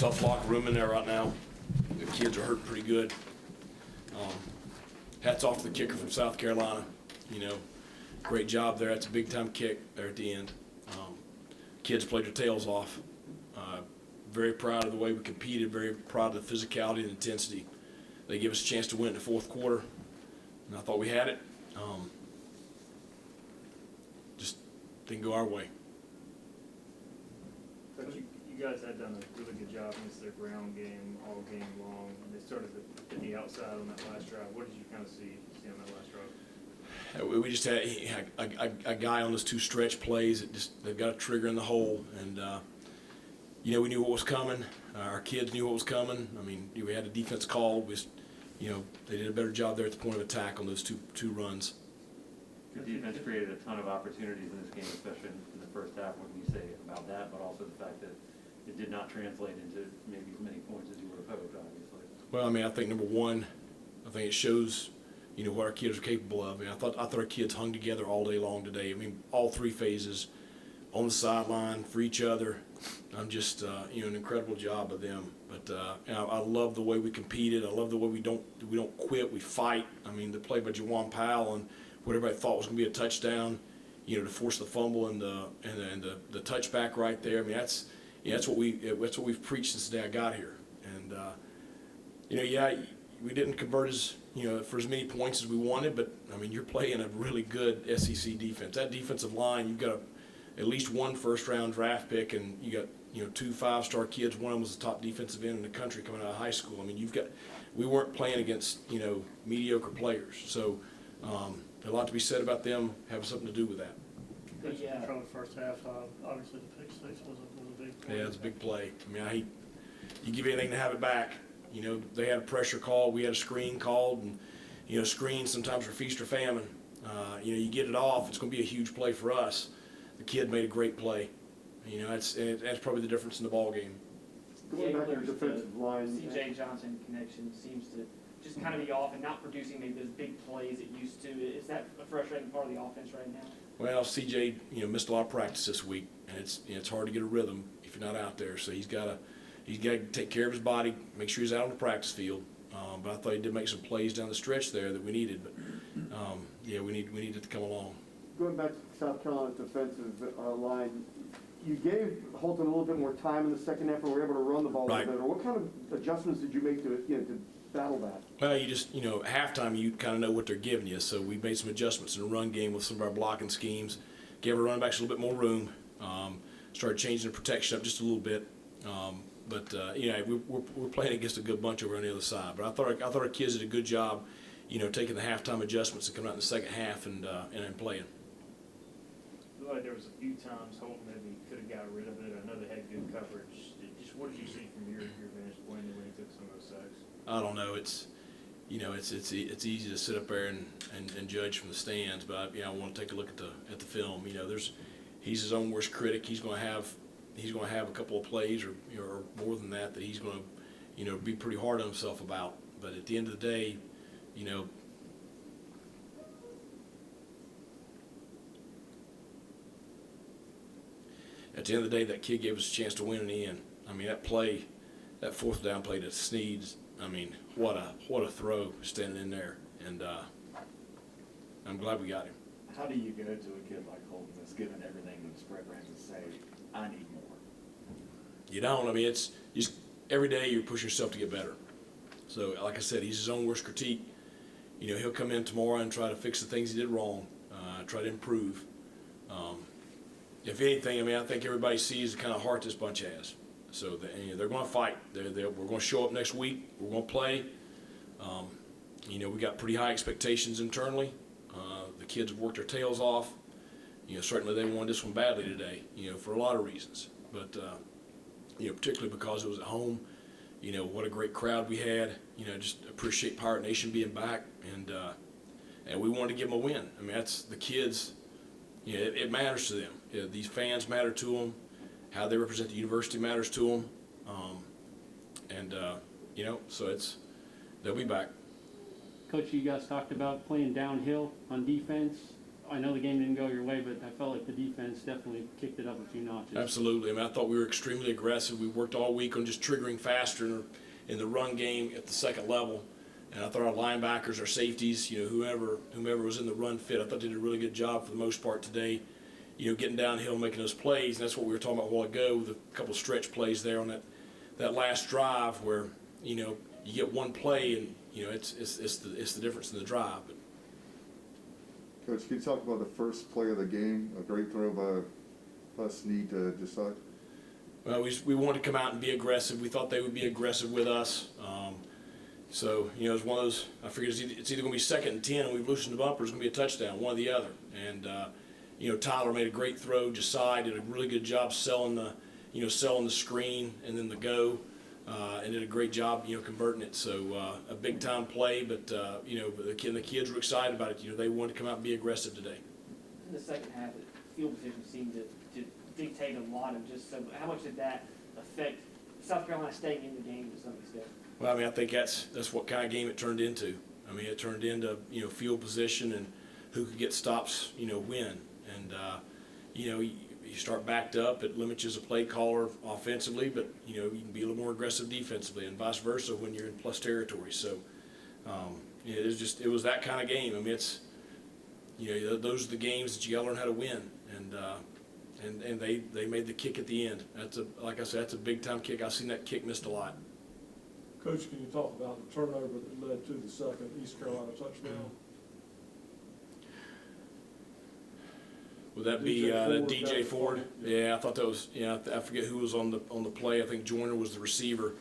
tough locker room in there right now. The kids are hurting pretty good. Hats off to the kicker from South Carolina. Great job there. That's a big-time kick there at the end. Kids played their tails off. Very proud of the way we competed, very proud of the physicality and intensity. They gave us a chance to win in the fourth quarter, and I thought we had it. Just didn't go our way. But you guys had done a really good job against their ground game all game long. And they started to hit the outside on that last drive. What did you kind of see on that last drive? We just had a guy on those two stretch plays that they've got a trigger in the hole, and we knew what was coming. Our kids knew what was coming. I mean, we had a defense call. They did a better job there at the point of attack on those two runs. The defense created a ton of opportunities in this game, especially in the first half. What can you say about that, but also the fact that it did not translate into maybe as many points as you would have hoped, obviously? Well, I mean, I think number one, I think it shows, what our kids are capable of. I mean, I thought our kids hung together all day long today. I mean, all three phases, on the sideline for each other. I'm just, an incredible job of them. But I love the way we competed. I love the way we don't quit. We fight. I mean, the play by Jawan Powell and what everybody thought was going to be a touchdown, to force the fumble and the touchback right there. I mean, that's what we've preached since the day I got here. And we didn't convert for as many points as we wanted, but I mean, you're playing a really good SEC defense. That defensive line, you've got at least one first-round draft pick, and you got two five-star kids. One of them was the top defensive end in the country coming out of high school. I mean, we weren't playing against mediocre players, so a lot to be said about them having something to do with that. From the first half, obviously the pick six was a big play. Yeah, it's a big play. I mean, you give anything to have it back. They had a pressure call, we had a screen called, and screens sometimes are feast or famine. You get it off, it's going to be a huge play for us. The kid made a great play. That's probably the difference in the ball game. Going back to your defensive line, C.J. Johnson connection seems to just kind of be off and not producing maybe those big plays it used to. Is that a frustrating part of the offense right now? Well, C.J. missed a lot of practice this week, and it's hard to get a rhythm if you're not out there. So he's got to take care of his body, make sure he's out on the practice field. But I thought he did make some plays down the stretch there that we needed. But we needed it to come along. going back to South Carolina's defensive line, you gave Holton a little bit more time in the second half, and were able to run the ball a little better. What kind of adjustments did you make to battle that? Well, you just, halftime you kind of know what they're giving you, so we made some adjustments in the run game with some of our blocking schemes, gave our running backs a little bit more room, started changing the protection up just a little bit. We're playing against a good bunch over on the other side. But I thought our kids did a good job, taking the halftime adjustments and coming out in the second half and playing. I feel like there was a few times Holton maybe could have got rid of it. I know they had good coverage. Just what did you see from your vantage point when he took some of those sacks? I don't know. It's easy to sit up there and judge from the stands, but I want to take a look at the film. He's his own worst critic. He's going to have a couple of plays or more than that he's going to be pretty hard on himself about. But at the end of the day, at the end of the day, that kid gave us a chance to win in the end. I mean, that fourth down play to Sneed's, I mean, what a throw standing in there. And I'm glad we got him. How do you go to a kid like Holton that's given everything to the spread range and say, I need more? You don't. I mean, it's just every day you're pushing yourself to get better. So, like I said, he's his own worst critique. He'll come in tomorrow and try to fix the things he did wrong, try to improve. If anything, I mean, I think everybody sees the kind of heart this bunch has. So they're going to fight. We're going to show up next week. We're going to play. We got pretty high expectations internally. The kids have worked their tails off. Certainly they wanted this one badly today. For a lot of reasons. But particularly because it was at home. What a great crowd we had. Just appreciate Pirate Nation being back, and we wanted to give them a win. I mean, that's the kids. It matters to them. These fans matter to them. How they represent the university matters to them. So they'll be back. Coach, you guys talked about playing downhill on defense. I know the game didn't go your way, but I felt like the defense definitely kicked it up a few notches. Absolutely. I mean, I thought we were extremely aggressive. We worked all week on just triggering faster in the run game at the second level. And I thought our linebackers, our safeties, whomever was in the run fit, I thought they did a really good job for the most part today, getting downhill, making those plays. And that's what we were talking about a while ago with a couple stretch plays there on that last drive where, you get one play and, it's the difference in the drive. But, Coach, can you talk about the first play of the game? A great throw by Snead to Josiah. well, we wanted to come out and be aggressive. We thought they would be aggressive with us. So, it's one of those, I figured it's either going to be 2nd and 10 and we've loosened the bumper, or it's going to be a touchdown, one or the other. And, Tyler made a great throw. Josiah did a really good job selling the screen and then the go, and did a great job, converting it. So, a big time play, but, the kids were excited about it. They wanted to come out and be aggressive today. In the second half, the field position seemed to dictate a lot of just, so how much did that affect South Carolina staying in the game to some extent? Well, I mean, I think that's what kind of game it turned into. I mean, it turned into, field position and who could get stops, win. And, you start backed up, it limits you as a play caller offensively, but, you can be a little more aggressive defensively and vice versa when you're in plus territory. So, it was that kind of game. I mean, it's, those are the games that you got to learn how to win. And they made the kick at the end. Like I said, that's a big time kick. I've seen that kick missed a lot. Coach, can you talk about the turnover that led to the second East Carolina touchdown? Would that be that DJ Ford? Yeah, I thought that was. I forget who was on the play. I think Joyner was the receiver.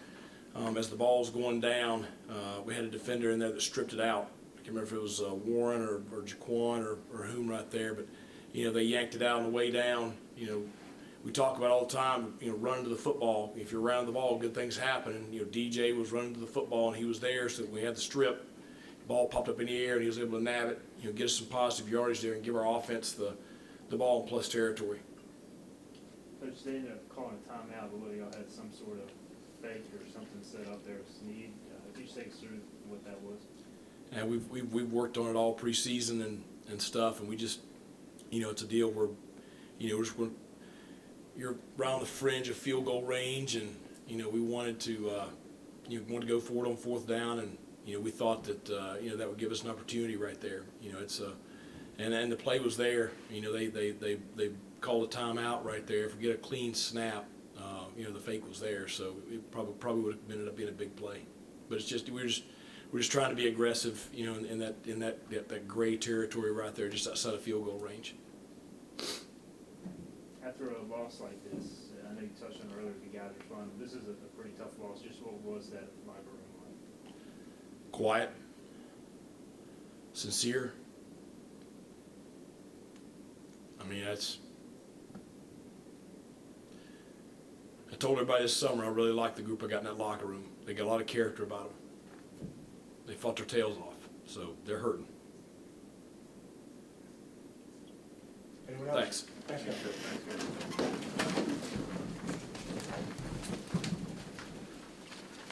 As the ball was going down, we had a defender in there that stripped it out. I can't remember if it was Warren or Jaquan or whom right there, but they yanked it out on the way down. We talk about all the time, running to the football. If you're around the ball, good things happen. And, DJ was running to the football, and he was there, so we had the strip. Ball popped up in the air, and he was able to nab it, get us some positive yardage there and give our offense the ball in plus territory. Coach, they ended up calling a timeout, but whether y'all had some sort of fake or something set up there with Snead. Could you take us through what that was? And we've worked on it all preseason and stuff, and we just, it's a deal where, you're around the fringe of field goal range, and we wanted to go for it on 4th down, and we thought that that would give us an opportunity right there. It's and the play was there. They called a timeout right there. If we get a clean snap, the fake was there, so it probably would have ended up being a big play. But it's just we're just trying to be aggressive, in that gray territory right there, just outside of field goal range. After a loss like this, I know you touched on it earlier, the guys responded. This is a pretty tough loss. Just what was that locker room like? Quiet, sincere. I mean, I told everybody this summer I really liked the group I got in that locker room. They got a lot of character about them. They fought their tails off, so they're hurting. Anyone else? Thanks. Thanks, guys.